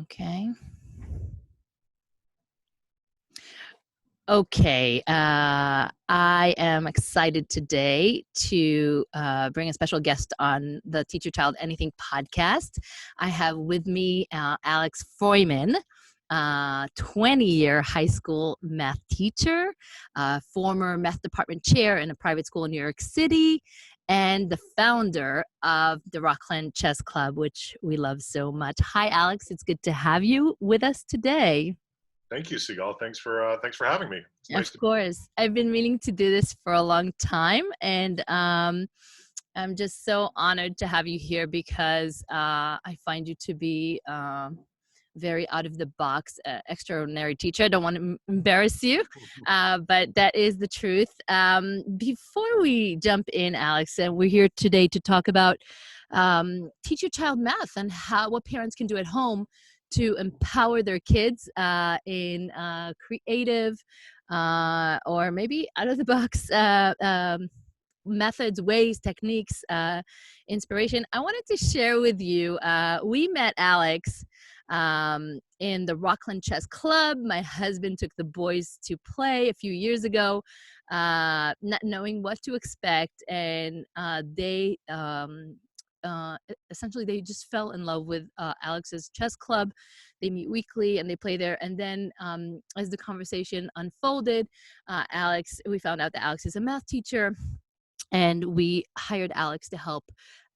Okay. Okay. I am excited today to bring a special guest on the Teach Your Child Anything podcast. I have with me Alex Freuman, 20-year high school math teacher, former math department chair in a private school in New York City, and the founder of the Rockland Chess Club, which we love so much. Hi, Alex. It's good to have you with us today. Thank you, Sigal. Thanks for having me. It's nice Of to. course. I've been meaning to do this for a long time, and I'm just so honored to have you here because I find you to be very out of the box, extraordinary teacher. I don't want to embarrass you, but that is the truth. Before we jump in, Alex, and we're here today to talk about teach your child math and what parents can do at home to empower their kids in creative or maybe out of the box methods, ways, techniques, inspiration. I wanted to share with you, we met Alex in the Rockland Chess Club. My husband took the boys to play a few years ago, not knowing what to expect. And they essentially they just fell in love with Alex's chess club. They meet weekly and they play there. And then as the conversation unfolded, we found out that Alex is a math teacher, and we hired Alex to help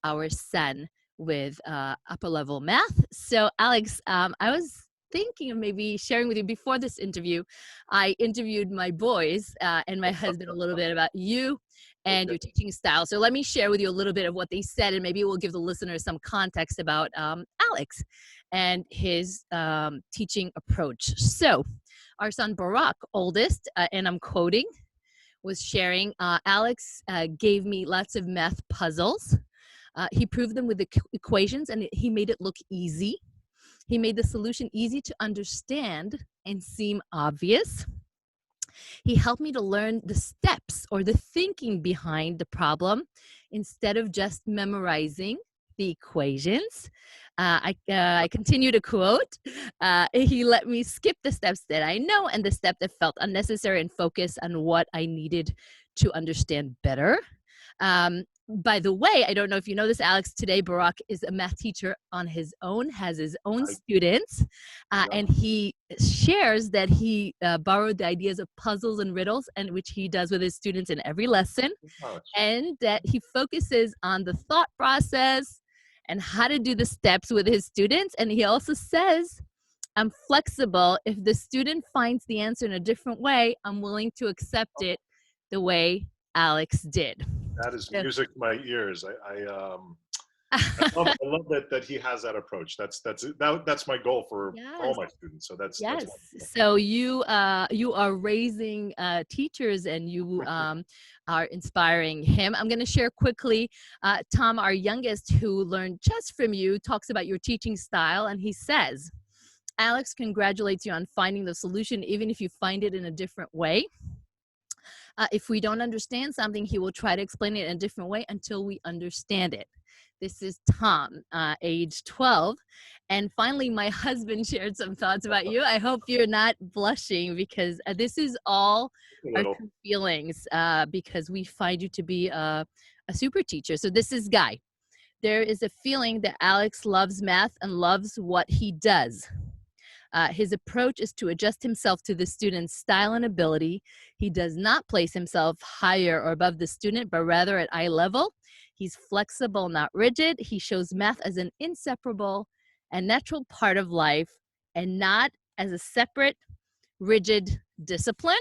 our son with upper level math. So Alex, I was thinking of maybe sharing with you before this interview. I interviewed my boys and my husband a little bit about you and your teaching style. So let me share with you a little bit of what they said, and maybe we'll give the listeners some context about Alex and his teaching approach. So our son Barack, oldest, and I'm quoting, was sharing, Alex gave me lots of math puzzles. He proved them with the equations, and he made it look easy. He made the solution easy to understand and seem obvious. He helped me to learn the steps or the thinking behind the problem instead of just memorizing the equations. I continue to quote, he let me skip the steps that I know and the step that felt unnecessary and focus on what I needed to understand better. By the way, I don't know if you know this, Alex, today Barack is a math teacher on his own, has his own students, and he shares that he borrowed the ideas of puzzles and riddles, and which he does with his students in every lesson, and that he focuses on the thought process and how to do the steps with his students. And he also says, I'm flexible. If the student finds the answer in a different way, I'm willing to accept it the way Alex did. That is music to my ears. I love that he has that approach. That's my goal for all my students. So that's so you are raising teachers, and you are inspiring him. I'm going to share quickly. Tom, our youngest, who learned chess from you, talks about your teaching style, and he says, Alex congratulates you on finding the solution, even if you find it in a different way. If we don't understand something, he will try to explain it in a different way until we understand it. This is Tom, age 12. And finally, my husband shared some thoughts about you. I hope you're not blushing, because this is all our true feelings, because we find you to be a super teacher. So this is Guy. There is a feeling that Alex loves math and loves what he does. His approach is to adjust himself to the student's style and ability. He does not place himself higher or above the student, but rather at eye level. He's flexible, not rigid. He shows math as an inseparable and natural part of life, and not as a separate, rigid discipline.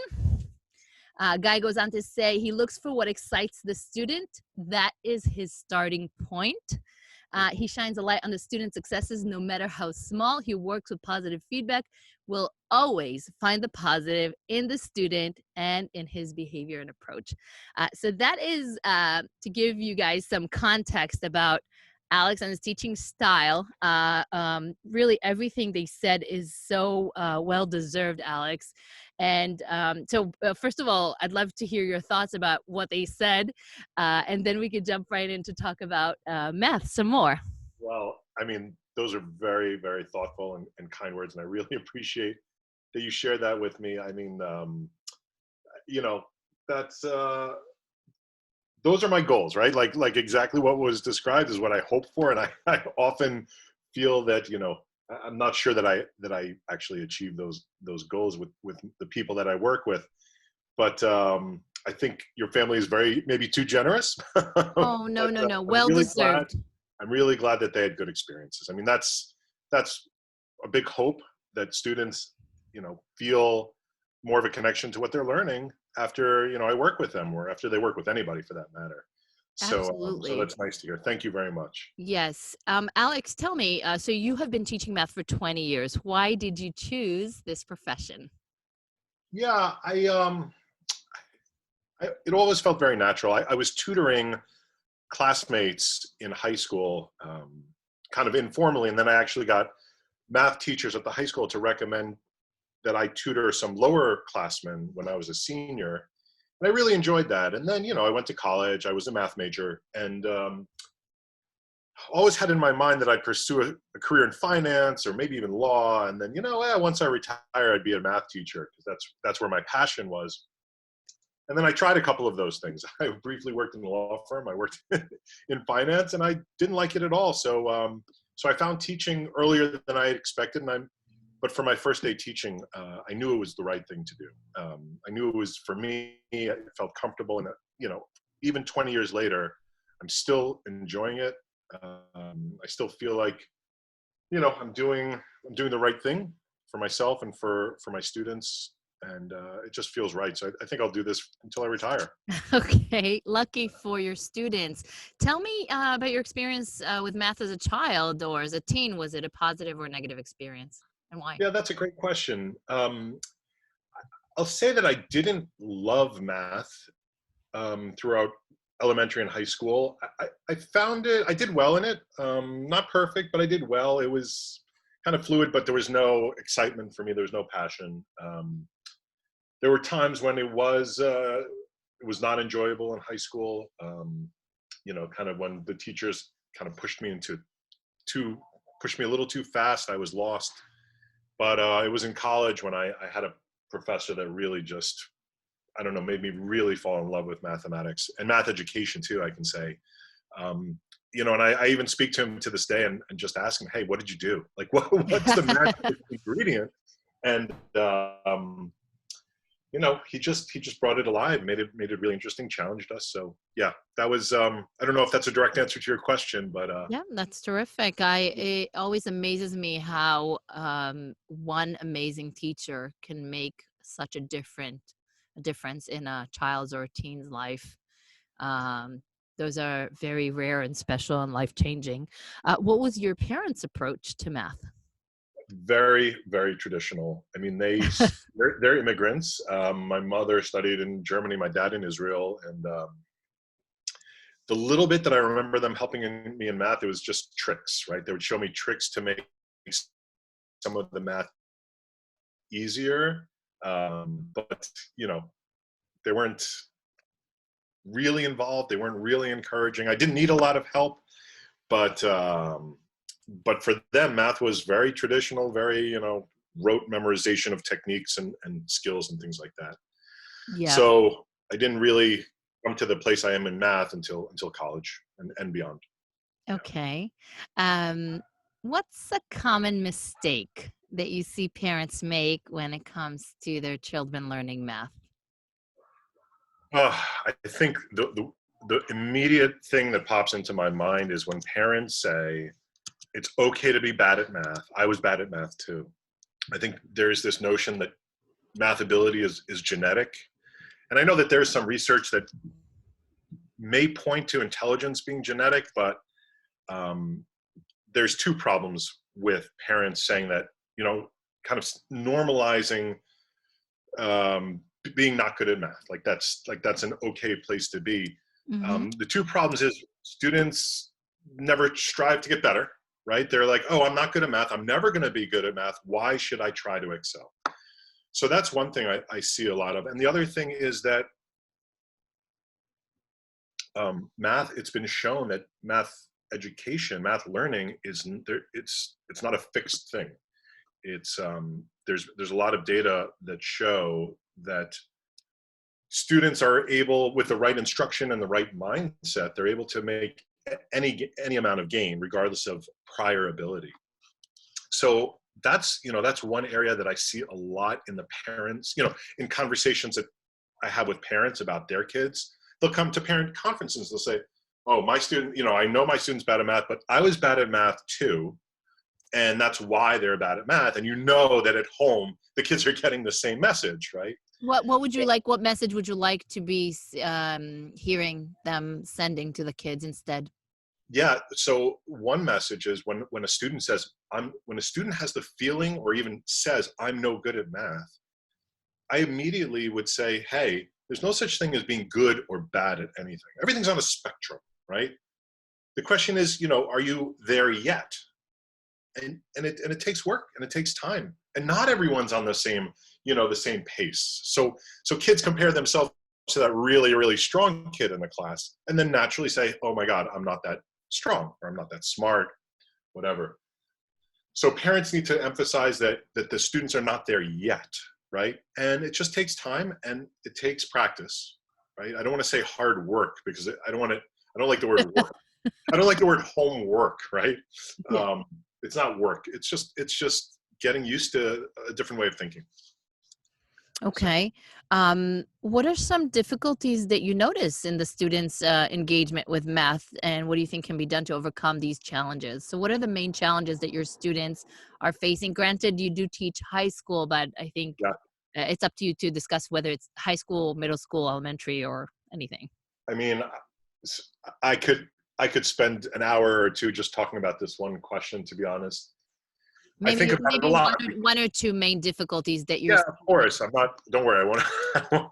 Guy goes on to say he looks for what excites the student. That is his starting point. He shines a light on the student's successes, no matter how small. He works with positive feedback, will always find the positive in the student and in his behavior and approach. So that is to give you guys some context about Alex and his teaching style. Really, everything they said is so well-deserved, Alex. And so first of all, I'd love to hear your thoughts about what they said, and then we could jump right in to talk about math some more. Well, I mean, those are very, very thoughtful and kind words, and I really appreciate that you shared that with me. I mean, you know, that's those are my goals, right? Like exactly what was described is what I hope for, and I often feel that, you know, I'm not sure that I actually achieve those goals with the people that I work with, but I think your family is very maybe too generous. Oh, no, But no, no. I'm Well really glad. deserved. I'm really glad that they had good experiences. I mean, that's a big hope that students, you know, feel more of a connection to what they're learning after, you know, I work with them or after they work with anybody for that matter. So Absolutely. that's nice to hear. Thank you very much. Yes. Alex, tell me, so you have been teaching math for 20 years. Why did you choose this profession? Yeah, it always felt very natural. I was tutoring classmates in high school, kind of informally, and then I actually got math teachers at the high school to recommend that I tutor some lower classmen when I was a senior. And I really enjoyed that. And then, you know, I went to college, I was a math major, and always had in my mind that I'd pursue a career in finance or maybe even law. And then, you know, once I retire, I'd be a math teacher because that's where my passion was. And then I tried a couple of those things. I briefly worked in a law firm. I worked in finance, and I didn't like it at all. So I found teaching earlier than I had expected, but for my first day teaching, I knew it was the right thing to do. I knew it was for me. I felt comfortable, and you know, even 20 years later, I'm still enjoying it. I still feel like, you know, I'm doing the right thing for myself and for my students, and it just feels right. So I think I'll do this until I retire. Okay, lucky for your students. Tell me about your experience with math as a child or as a teen. Was it a positive or negative experience, and why? Yeah, that's a great question. I'll say that I didn't love math throughout elementary and high school. I found it, I did well in it. Not perfect, but I did well. It was kind of fluid, but there was no excitement for me. There was no passion. There were times when it was not enjoyable in high school. You know, kind of when the teachers kind of too pushed me a little too fast. I was lost. But it was in college when I had a professor that really just, I don't know, made me really fall in love with mathematics and math education too, I can say. Um, you know, and I even speak to him to this day and just ask him, hey, what did you do? Like, what's the magic ingredient? And you know, he just brought it alive, made it really interesting, challenged us. So yeah, that was I don't know if that's a direct answer to your question, but Yeah, that's terrific. It always amazes me how one amazing teacher can make such a difference in a child's or a teen's life. Um, those are very rare and special and life changing. What was your parents' approach to math? very, very traditional. I mean, they're immigrants. My mother studied in Germany, my dad in Israel, and the little bit that I remember them helping me in math, it was just tricks, right? They would show me tricks to make some of the math easier, but you know, they weren't really involved. They weren't really encouraging. I didn't need a lot of help, but for them, math was very traditional, very, you know, rote memorization of techniques and skills and things like that. Yeah. So I didn't really come to the place I am in math until college and beyond. Yeah. Okay. Um, what's a common mistake that you see parents make when it comes to their children learning math? I think the immediate thing that pops into my mind is when parents say it's okay to be bad at math. I was bad at math too. I think there's this notion that math ability is genetic. And I know that there's some research that may point to intelligence being genetic, but um, there's two problems with parents saying that, you know, kind of normalizing being not good at math. That's an okay place to be. Hmm. The two problems is students never strive to get better, right? They're like, oh, I'm not good at math. I'm never going to be good at math. Why should I try to excel? So that's one thing I see a lot of. And the other thing is that math, it's been shown that math education, math learning is there. It's not a fixed thing. It's there's a lot of data that show that students are able, with the right instruction and the right mindset, they're able to make any amount of gain regardless of prior ability. So that's one area that I see a lot in the parents, in conversations that I have with parents about their kids. They'll come to parent conferences. They'll say, oh, my student, I know my student's bad at math, but I was bad at math too. And that's why they're bad at math. And that at home, the kids are getting the same message, right? What would you like? What message would you like to be hearing them sending to the kids instead? Yeah. So one message is when a student says, when a student has the feeling or even says, I'm no good at math, I immediately would say, hey, there's no such thing as being good or bad at anything. Everything's on a spectrum, right? The question is, are you there yet? And it takes work and it takes time. And not everyone's on the same pace. So kids compare themselves to that really, really strong kid in the class and then naturally say, oh my God, I'm not that strong, or I'm not that smart, whatever. So parents need to emphasize that the students are not there yet, right? And it just takes time and it takes practice, right? I don't want to say hard work because I don't like the word work. I don't like the word homework, right? Yeah. It's not work. It's just getting used to a different way of thinking. Okay. What are some difficulties that you notice in the students' engagement with math, and what do you think can be done to overcome these challenges? So, what are the main challenges that your students are facing? Granted, you do teach high school, but I think Yeah. it's up to you to discuss whether it's high school, middle school, elementary, or anything. I mean, I could spend an hour or two just talking about this one question, to be honest. I think Maybe about it a maybe lot. one or two main difficulties that you're Yeah, of seeing. course. I'm not. Don't worry. I won't.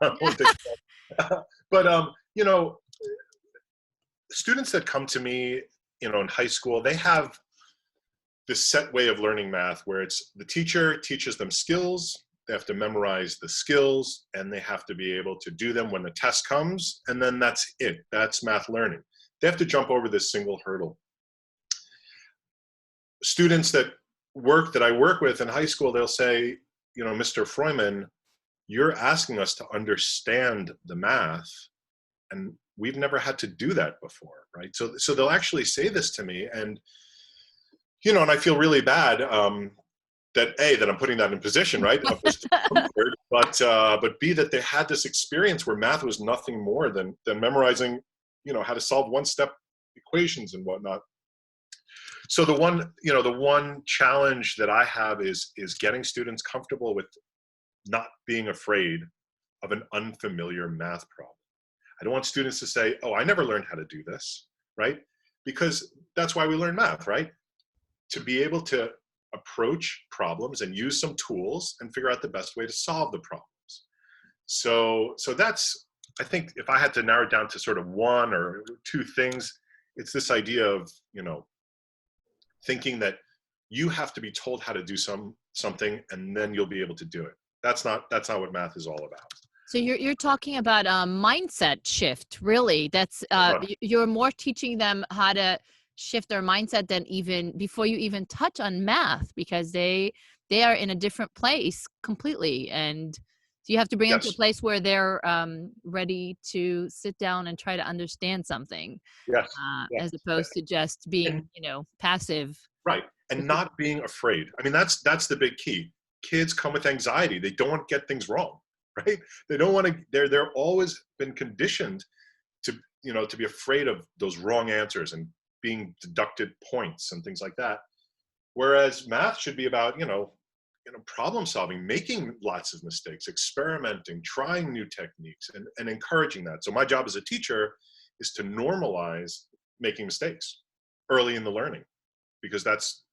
I won't take but students that come to me, in high school, they have this set way of learning math where it's the teacher teaches them skills. They have to memorize the skills and they have to be able to do them when the test comes. And then that's it. That's math learning. They have to jump over this single hurdle. Students that I work with in high school, they'll say, Mr. Freuman, you're asking us to understand the math, and we've never had to do that before, right? So they'll actually say this to me, and and I feel really bad that I'm putting that in position, right, of discomfort, but B, that they had this experience where math was nothing more than memorizing, how to solve one-step equations and whatnot. So the one challenge that I have is getting students comfortable with not being afraid of an unfamiliar math problem. I don't want students to say, oh, I never learned how to do this, right? Because that's why we learn math, right? To be able to approach problems and use some tools and figure out the best way to solve the problems. So that's, I think if I had to narrow it down to sort of one or two things, it's this idea of, thinking that you have to be told how to do something and then you'll be able to do it. That's not what math is all about. So you're talking about a mindset shift, really. That's you're more teaching them how to shift their mindset than even before you even touch on math, because they are in a different place completely, and so you have to bring them to a Yes. place where they're ready to sit down and try to understand something, Yes. Yes. as opposed to just being, And, passive. right. And not being afraid. I mean, that's the big key. Kids come with anxiety. They don't want to get things wrong, right? They don't want to, they're always been conditioned to, to be afraid of those wrong answers and being deducted points and things like that. Whereas math should be about, problem solving, making lots of mistakes, experimenting, trying new techniques, and encouraging that. So my job as a teacher is to normalize making mistakes early in the learning, because that's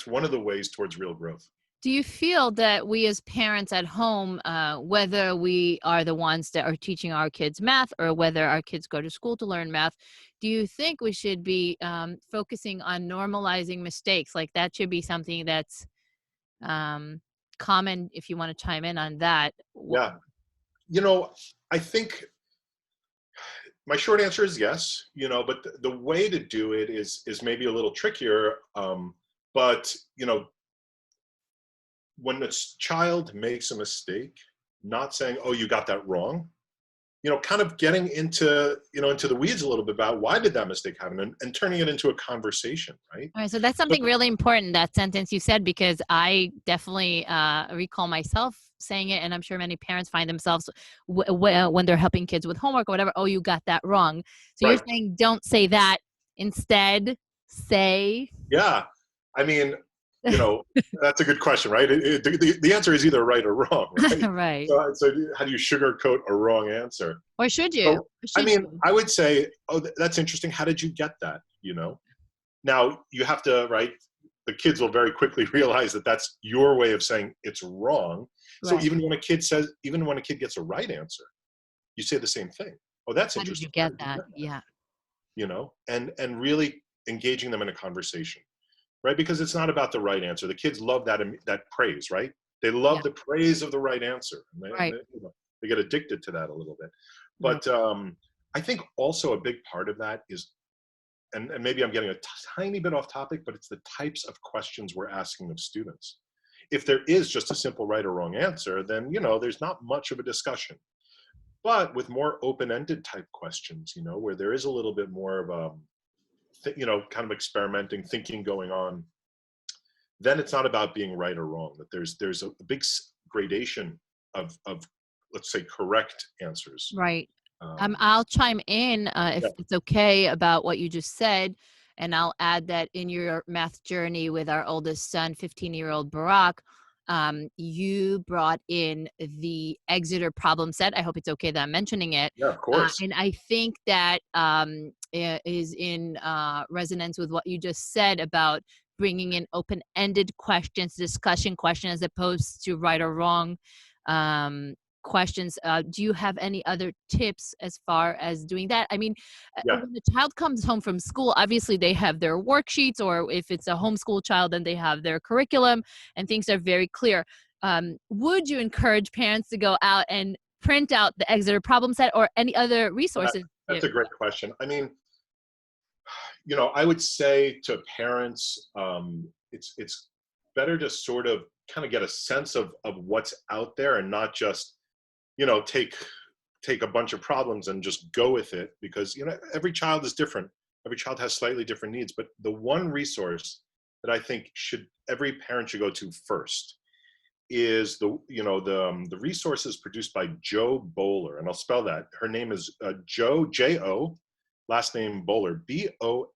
one of the ways towards real growth. Do you feel that we as parents at home, whether we are the ones that are teaching our kids math or whether our kids go to school to learn math, do you think we should be focusing on normalizing mistakes? Like that should be something that's common, if you want to chime in on that. Yeah. I think My short answer is yes, but the way to do it is maybe a little trickier. But when a child makes a mistake, not saying, "Oh, you got that wrong," kind of getting into the weeds a little bit about why did that mistake happen, and turning it into a conversation, right? All right, so that's But something really important, that sentence you said, because I definitely recall myself saying it, and I'm sure many parents find themselves when they're helping kids with homework or whatever, "Oh, you got that wrong." So you're right, saying don't say that. Instead, say, yeah, I mean, you know, that's a good question, right? The answer is either right or wrong, right? right. So how do you sugarcoat a wrong answer? Or should you? So, Or I should mean, you? I would say, oh, that's interesting. How did you get that? Now you have to, right? The kids will very quickly realize that that's your way of saying it's wrong. So Right. even when a kid gets a right answer, you say the same thing. Oh, that's How did you interesting. How get did you that? get that? Yeah. And really engaging them in a conversation, right? Because it's not about the right answer. The kids love that praise, right? They Yeah. love the praise of the right answer, and Right. they get addicted to that a little bit. Right. But I think also a big part of that is, and maybe I'm getting a tiny bit off topic, but it's the types of questions we're asking of students. If there is just a simple right or wrong answer, then there's not much of a discussion. But with more open-ended type questions, where there is a little bit more of kind of experimenting, thinking going on, then it's not about being right or wrong. That there's a big gradation of let's say correct answers. Right. Um, I'll chime in yeah, if it's okay about what you just said. And I'll add that in your math journey with our oldest son, 15-year-old Barack, you brought in the Exeter problem set. I hope it's okay that I'm mentioning it. yeah, of course. And I think that is in resonance with what you just said about bringing in open-ended questions, discussion questions, as opposed to right or wrong um, questions. Do you have any other tips as far as doing that? I mean, Yeah, when the child comes home from school, obviously they have their worksheets, or if it's a homeschool child, then they have their curriculum and things are very clear. Would you encourage parents to go out and print out the Exeter problem set or any other that, resources? that's a great question. I mean, I would say to parents, it's better to sort of kind of get a sense of what's out there, and not just take a bunch of problems and just go with it, because every child is different. Every child has slightly different needs. But the one resource that I think every parent should go to first is the resources produced by Jo Boaler, and I'll spell that. Her name is Jo, J-O, last name Boaler, Boaler.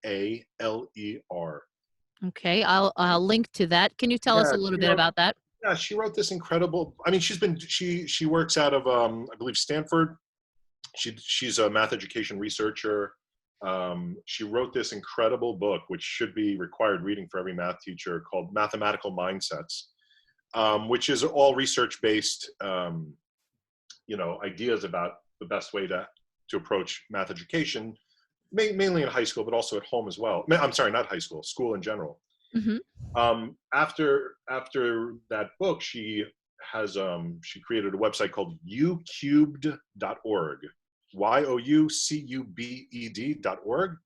Okay, I'll link to that. Can you tell us Yeah, a little bit about that? she wrote this incredible. I mean, she works out of I believe Stanford. She's a math education researcher. She wrote this incredible book, which should be required reading for every math teacher, called Mathematical Mindsets, which is all research-based, ideas about the best way to approach math education, mainly in high school, but also at home as well. I'm sorry, not high school, school in general. Hmm. After that book, she created a website called youcubed.org, youcubed.org,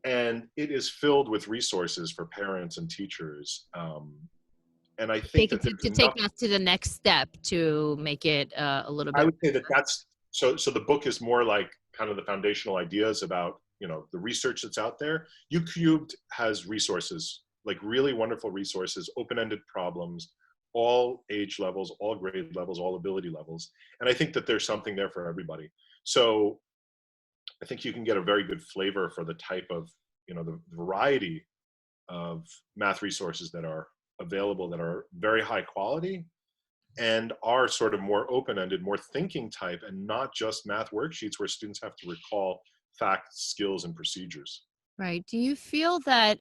and it is filled with resources for parents and teachers. And I think Take that it there's to take enough. that to the next step to make it a little I bit would say that richer. that's so. So the book is more like kind of the foundational ideas about the research that's out there. UCubed has resources, like really wonderful resources, open-ended problems, all age levels, all grade levels, all ability levels, and I think that there's something there for everybody. So I think you can get a very good flavor for the type of the variety of math resources that are available, that are very high quality and are sort of more open-ended, more thinking type, and not just math worksheets where students have to recall facts, skills, and procedures. Right. Do you feel that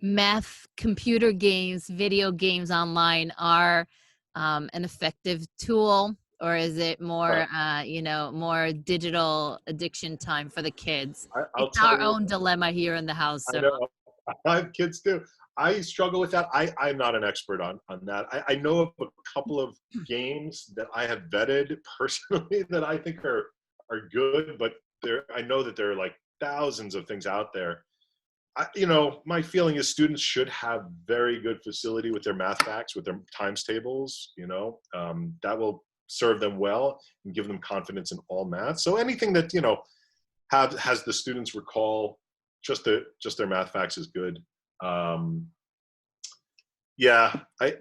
math, computer games, video games online are an effective tool, or is it Uh, more, more digital addiction time for the kids? I'll It's tell our you, own dilemma here in the house. I So, know I have kids too. I struggle with that. I'm not an expert on that. I know of a couple of games that I have vetted personally that I think are good, but I know that there are like thousands of things out there. My feeling is students should have very good facility with their math facts, with their times tables. That will serve them well and give them confidence in all math. So anything that has the students recall just their math facts is good. Yeah, I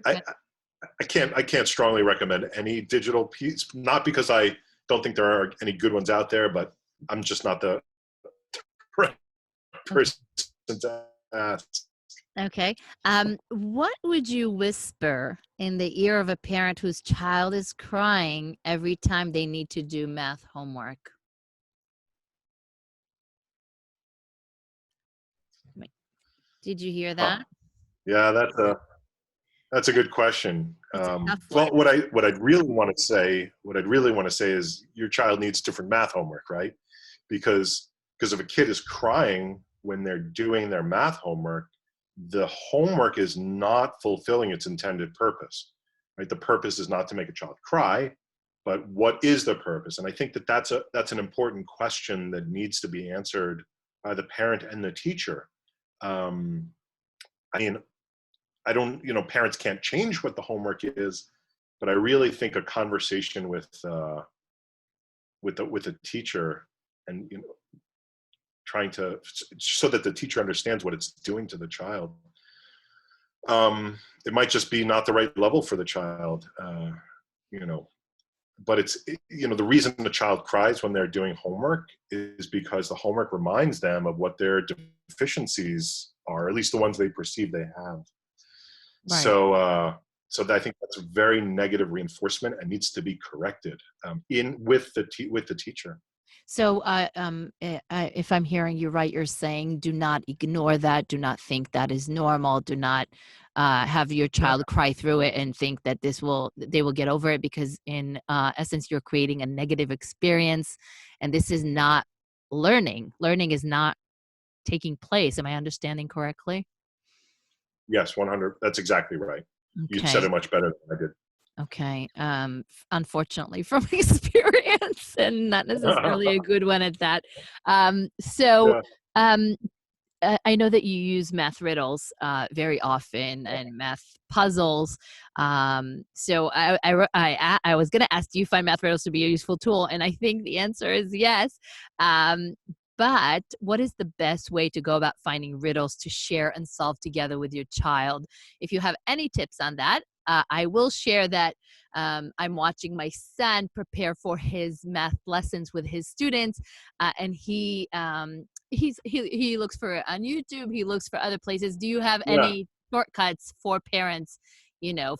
can't strongly recommend any digital piece. Not because I don't think there are any good ones out there, but I'm just not the person to ask. Okay. What would you whisper in the ear of a parent whose child is crying every time they need to do math homework? Wait, did you hear Huh. that? Yeah, that's a good question. It's a tough one. Well, what I'd really want to say is your child needs different math homework, right? Because if a kid is crying when they're doing their math homework, the homework is not fulfilling its intended purpose, right? The purpose is not to make a child cry, but what is the purpose? And I think that's an important question that needs to be answered by the parent and the teacher. I mean, I don't, parents can't change what the homework is, but I really think a conversation with the teacher, and trying to, so that the teacher understands what it's doing to the child. It might just be not the right level for the child, but the reason the child cries when they're doing homework is because the homework reminds them of what their deficiencies are, at least the ones they perceive they have. Right. So I think that's a very negative reinforcement and needs to be corrected with the teacher. So, if I'm hearing you right, you're saying do not ignore that. Do not think that is normal. Do not have your child cry through it and think that they will get over it, because in essence, you're creating a negative experience, and this is not learning. Learning is not taking place. Am I understanding correctly? Yes, 100. That's exactly right. You said Okay. it much better than I did. Okay. Unfortunately, from experience, and not necessarily a good one at that. So, Yeah. um, I know that you use math riddles very often and math puzzles. So I was going to ask, do you find math riddles to be a useful tool? And I think the answer is yes. Um, but what is the best way to go about finding riddles to share and solve together with your child? If you have any tips on that, I will share that I'm watching my son prepare for his math lessons with his students, and he looks for it on YouTube. He looks for other places. Do you have Yeah. any shortcuts for parents,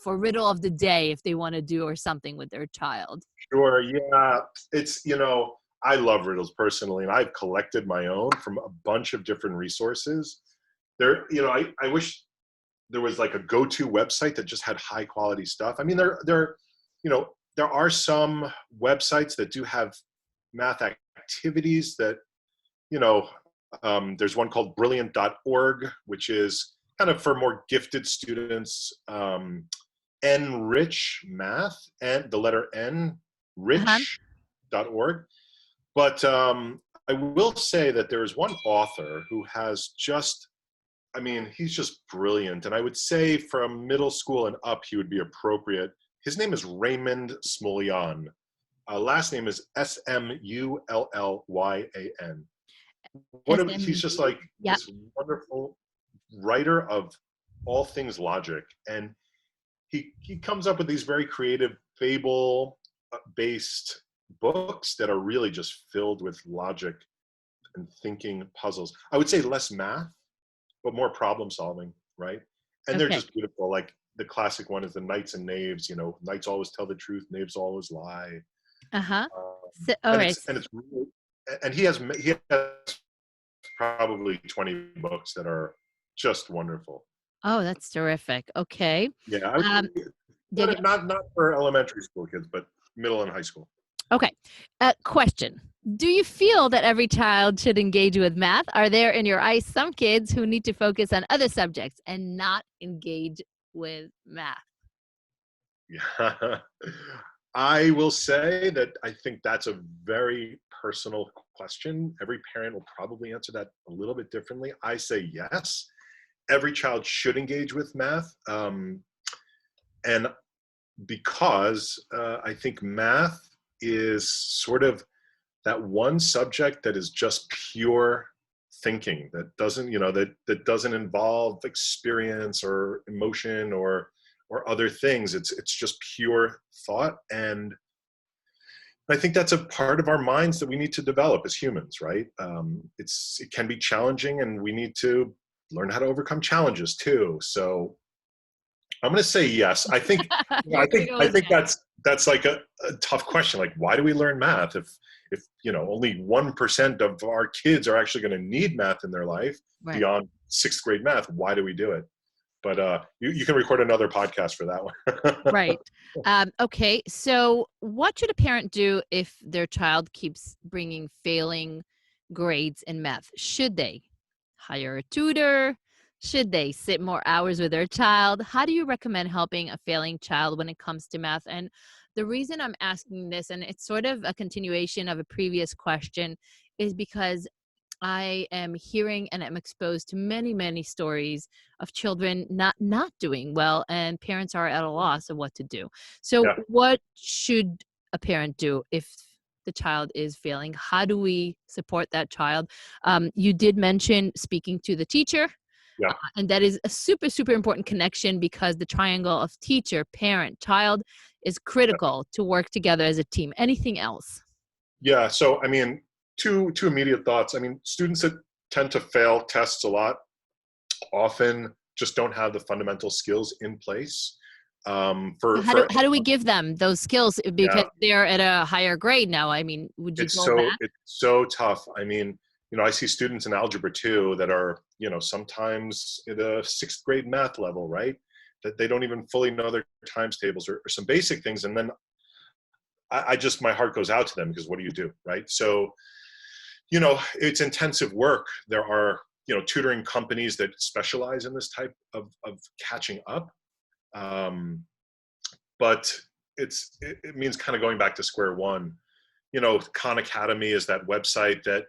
for riddle of the day if they want to do or something with their child? Sure. Yeah. It's, I love riddles personally, and I've collected my own from a bunch of different resources. I wish there was like a go-to website that just had high quality stuff. I mean, there are some websites that do have math activities that, there's one called brilliant.org, which is kind of for more gifted students. Enrich Math, and the letter N, Uh-huh. rich.org. But I will say that there is one author who has he's just brilliant. And I would say from middle school and up, he would be appropriate. His name is Raymond Smulyan. Last name is Smulllyan. He's just like Yeah. this wonderful writer of all things logic. And he comes up with these very creative fable-based books that are really just filled with logic and thinking puzzles. I would say less math, but more problem solving, right? And they're Okay. just beautiful. Like the classic one is the knights and knaves. Knights always tell the truth, knaves always lie. Uh-huh. So, all And right. it's really, and he has probably 20 books that are just wonderful. Oh, that's terrific. Okay. Yeah, I would Um, say yeah, not for elementary school kids, but middle and high school. okay. Question. Do you feel that every child should engage with math? Are there, in your eyes, some kids who need to focus on other subjects and not engage with math? Yeah. I will say that I think that's a very personal question. Every parent will probably answer that a little bit differently. I say yes. Every child should engage with math. And because I think math is sort of that one subject that is just pure thinking, that doesn't, that doesn't involve experience or emotion or other things. It's just pure thought. And I think that's a part of our minds that we need to develop as humans, right? It can be challenging, and we need to learn how to overcome challenges too. So I'm going to say yes. I think, You're gonna go with yes. that's like a tough question. Like, why do we learn math if only 1% of our kids are actually going to need math in their life Right. beyond sixth grade math? Why do we do it? But you can record another podcast for that one. Right. Okay. So, what should a parent do if their child keeps bringing failing grades in math? Should they hire a tutor? Should they sit more hours with their child? How do you recommend helping a failing child when it comes to math? And the reason I'm asking this, and it's sort of a continuation of a previous question, is because I am hearing and I'm exposed to many, many stories of children not doing well, and parents are at a loss of what to do. So, Yeah, what should a parent do if the child is failing? How do we support that child? You did mention speaking to the teacher, yeah. and that is a super, super important connection because the triangle of teacher, parent, child is critical to work together as a team. Anything else? Yeah. So, I mean, two immediate thoughts. I mean, students that tend to fail tests a lot often just don't have the fundamental skills in place. For How do we give them those skills because Yeah, they're at a higher grade now? I mean, would you go back? it's so tough. I mean, I see students in algebra 2 that are, sometimes at a sixth grade math level, right? That they don't even fully know their times tables or some basic things. And then I just, my heart goes out to them because what do you do, right? So, it's intensive work. There are, tutoring companies that specialize in this type of catching up. Um, but it means kind of going back to square one. Khan Academy is that website that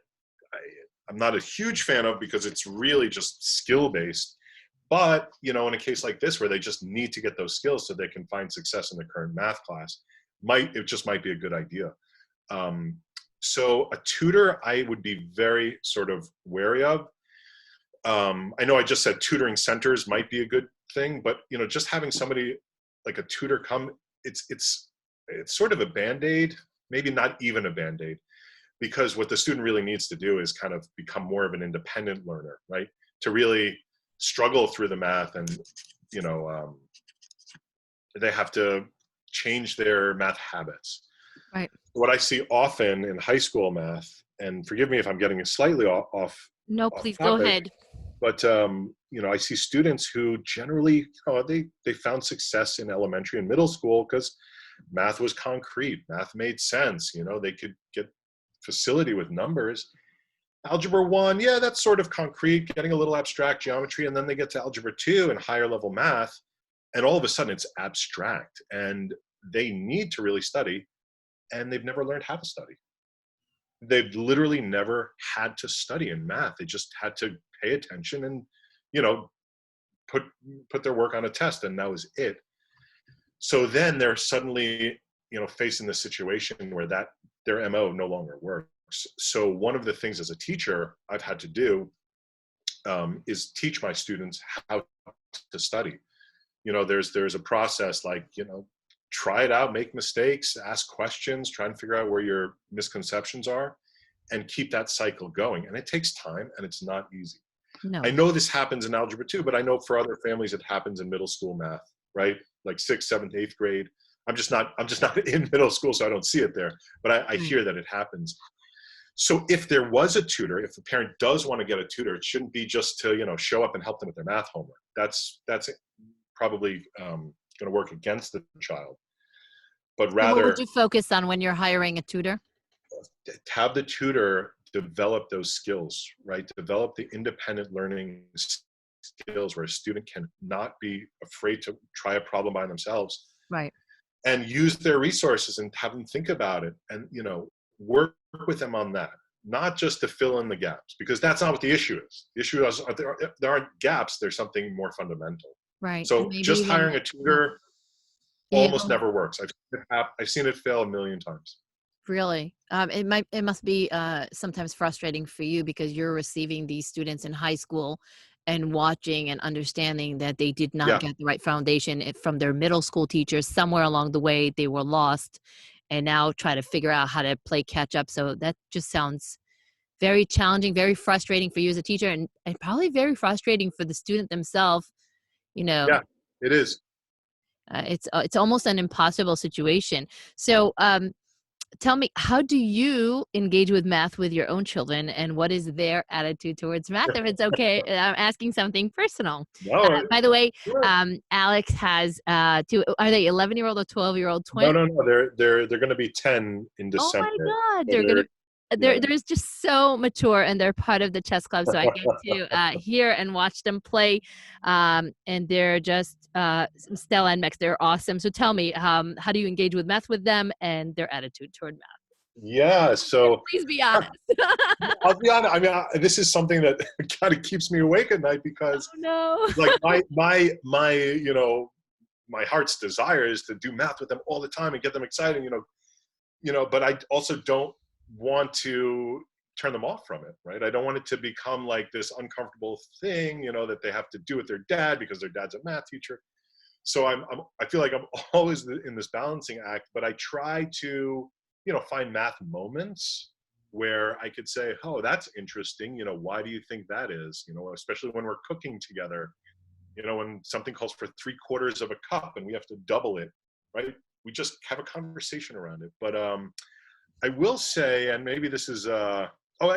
I'm not a huge fan of because it's really just skill based. But, in a case like this where they just need to get those skills so they can find success in the current math class, it just might be a good idea. So a tutor, I would be very sort of wary of. I know I just said tutoring centers might be a good thing, but just having somebody like a tutor come, it's sort of a band-aid, maybe not even a band-aid, because what the student really needs to do is kind of become more of an independent learner, right? To really struggle through the math, and they have to change their math habits. Right. What I see often in high school math, and forgive me if I'm getting slightly No, off please go topic, ahead. but I see students who generally, they found success in elementary and middle school because math was concrete, math made sense. They could get facility with numbers. Algebra 1, yeah, that's sort of concrete, getting a little abstract geometry, and then they get to algebra 2 and higher level math, and all of a sudden it's abstract, and they need to really study, and they've never learned how to study. They've literally never had to study in math. They just had to pay attention and, you know, put their work on a test, and that was it. So then they're suddenly, facing the situation where that their MO no longer works. So one of the things as a teacher I've had to do is teach my students how to study. There's a process, like, try it out, make mistakes, ask questions, try and figure out where your misconceptions are, and keep that cycle going. And it takes time, and it's not easy. I No. know this happens in algebra 2, but I know for other families it happens in middle school math, right? Like 6th, 7th, 8th grade. I'm just not in middle school, so I don't see it there. But I Right. hear that it happens. So if there was a tutor, if the parent does want to get a tutor, it shouldn't be just to, show up and help them with their math homework. That's probably going to work against the child. But So what would rather you focus on when you're hiring a tutor? have the tutor develop those skills, right? Develop the independent learning skills where a student can not be afraid to try a problem by themselves, Right. and use their resources and have them think about it, and work with them on that, not just to fill in the gaps, because that's not what the issue is. The issue is there aren't gaps. There's something more fundamental. Right. And So maybe just even, hiring a tutor yeah, almost never works. I've seen it fail a million times. really. It must be sometimes frustrating for you because you're receiving these students in high school and watching and understanding that they did not Yeah, get the right foundation from their middle school teachers. Somewhere along the way, they were lost and now try to figure out how to play catch up. So that just sounds very challenging, very frustrating for you as a teacher, and probably very frustrating for the student themselves. You know, yeah, it is. it's almost an impossible situation. So, tell me, how do you engage with math with your own children, and what is their attitude towards math? If it's okay, I'm asking something personal. No, By the way, sure. Alex has two. Are they 11-year-old or 12-year-old No, twins? no, no. They're going to be 10 in Oh my December. God, So they're gonna. yeah, They're just so mature, and they're part of the chess club, so I get to hear and watch them play, and they're just Stella and Max. They're awesome. So tell me, how do you engage with math with them and their attitude toward math? yeah. So Please be honest. I'll be honest. I mean, this is something that kind of keeps me awake at night, Oh because no. like my heart's desire is to do math with them all the time and get them excited. But I also don't want to turn them off from it, right? I don't want it to become like this uncomfortable thing, that they have to do with their dad because their dad's a math teacher. So I feel like I'm always in this balancing act, but I try to, find math moments where I could say, oh, that's interesting. Why do you think that is? Especially when we're cooking together, when something calls for 3/4 of a cup and we have to double it, right? We just have a conversation around it. But I will say, and maybe this is, oh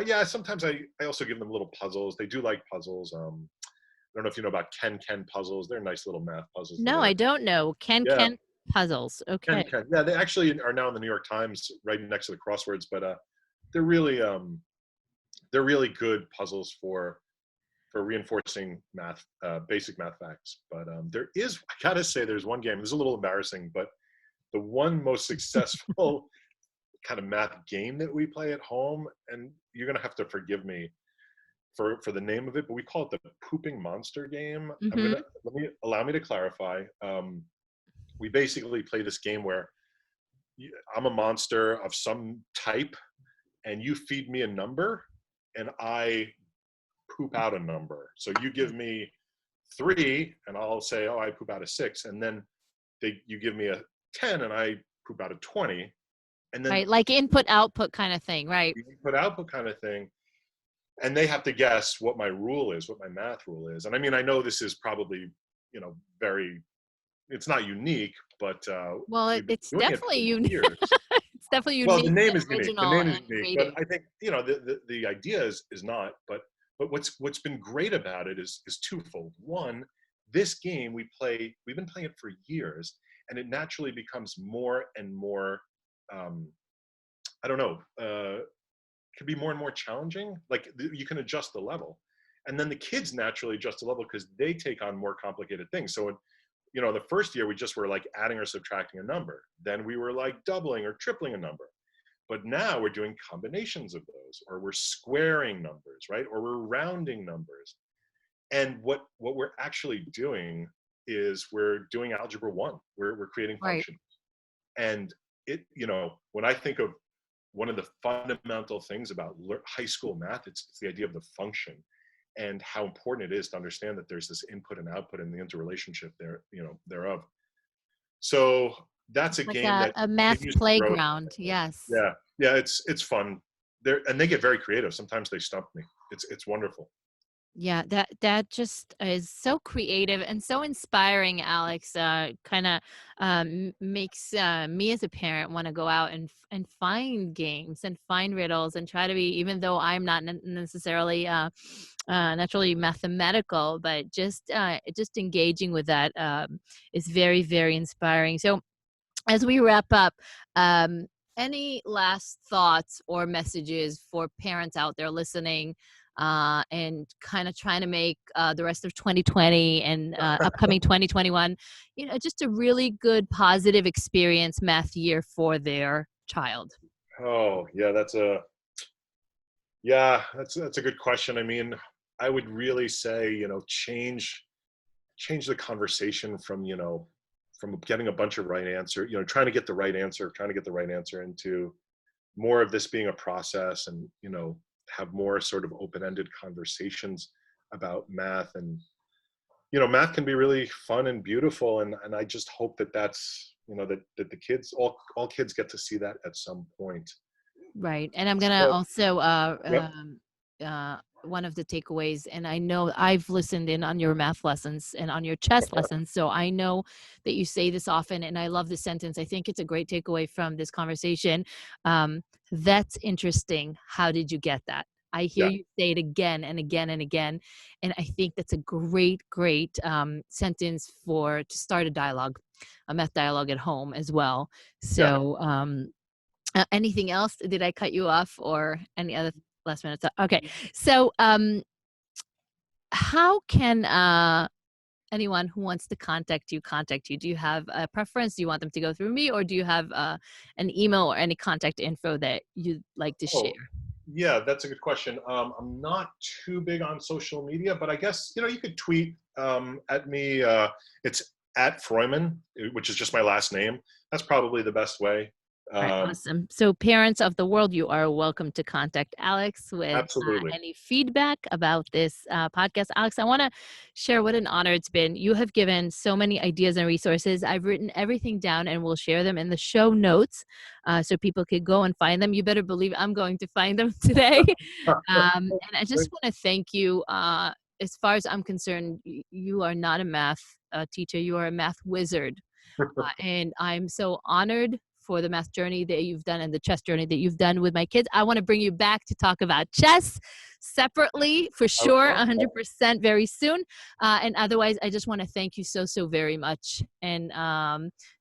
yeah, sometimes I also give them little puzzles. They do like puzzles. I don't know if you know about Ken puzzles. They're nice little math puzzles that No, I are, don't know. yeah, Ken puzzles. Okay. Ken. Yeah, they actually are now in the New York Times right next to the crosswords, but they're really they're really good puzzles for reinforcing math, basic math facts. But I gotta say, there's one game. This is a little embarrassing, but the one most successful kind of math game that we play at home, and you're gonna have to forgive me for the name of it, but we call it the pooping monster game. Mm-hmm. Allow me to clarify. We basically play this game where I'm a monster of some type, and you feed me a number, and I poop out a number. So you give me 3, and I'll say, oh, I poop out a 6, and then you give me a 10, and I poop out a 20, and then Right, like input output kind of thing, right? the input output kind of thing. And they have to guess what my rule is, what my math rule is. And I mean, I know this is probably, very, it's not unique, but Well, we've been it's doing it definitely for unique. years. It's definitely Well, the unique name and is unique. The original name is and unique, but creative. I think the idea is not. But what's been great about it is twofold. One, this game we've been playing it for years, and it naturally becomes more and more. I don't know. Could be more and more challenging. Like you can adjust the level, and then the kids naturally adjust the level because they take on more complicated things. So the first year we just were like adding or subtracting a number. Then we were like doubling or tripling a number. But now we're doing combinations of those, or we're squaring numbers, right? Or we're rounding numbers. And what we're actually doing is we're doing algebra 1. We're creating Right. functions. And when I think of one of the fundamental things about high school math, it's the idea of the function, and how important it is to understand that there's this input and output and the interrelationship thereof. So that's a Like game that a math continues to grow. playground. Yes. Yeah, it's fun. They get very creative. Sometimes they stump me. It's wonderful. Yeah, that just is so creative and so inspiring, Alex. Kind of makes me as a parent want to go out and find games and find riddles and try to be, even though I'm not necessarily naturally mathematical, but just engaging with that is very, very inspiring. So as we wrap up, any last thoughts or messages for parents out there listening and kind of trying to make the rest of 2020 and upcoming 2021, just a really good, positive experience math year for their child? Oh, that's a good question. I mean, I would really say, change the conversation from, from getting a bunch of right answer, trying to get the right answer, into more of this being a process, and, have more sort of open-ended conversations about math. And, math can be really fun and beautiful. And I just hope that that's, that the kids, all kids get to see that at some point. Right. And I'm gonna So, also yep. one of the takeaways, and I know I've listened in on your math lessons and on your chess lessons, so I know that you say this often, and I love this sentence. I think it's a great takeaway from this conversation. Um, that's interesting. How did you get that? I hear Yeah. you say it again and again and again, and I think that's a great, great sentence to start a math dialogue at home as well. Yeah. So. Anything else? Did I cut you off or any other last minute stuff? Okay. So, how can anyone who wants to contact you? Do you have a preference? Do you want them to go through me, or do you have an email or any contact info that you'd like to share? Oh, yeah, that's a good question. I'm not too big on social media, but I guess, you could tweet at me. It's at Freuman, which is just my last name. That's probably the best way. All right, Um, awesome. So, parents of the world, you are welcome to contact Alex with Absolutely. any feedback about this podcast. Alex, I want to share what an honor it's been. You have given so many ideas and resources. I've written everything down and we'll share them in the show notes so people could go and find them. You better believe I'm going to find them today. And I just want to thank you. As far as I'm concerned, you are not a math teacher, you are a math wizard. And I'm so honored for the math journey that you've done and the chess journey that you've done with my kids. I want to bring you back to talk about chess separately for I would sure, love that. 100% very soon. And otherwise, I just want to thank you so, so very much. And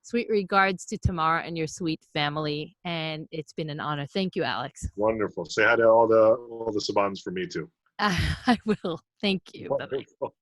sweet regards to Tamara and your sweet family. And it's been an honor. Thank you, Alex. Wonderful. Say hi to all the Sabans for me too. I will. Thank you. Bye-bye. Wonderful.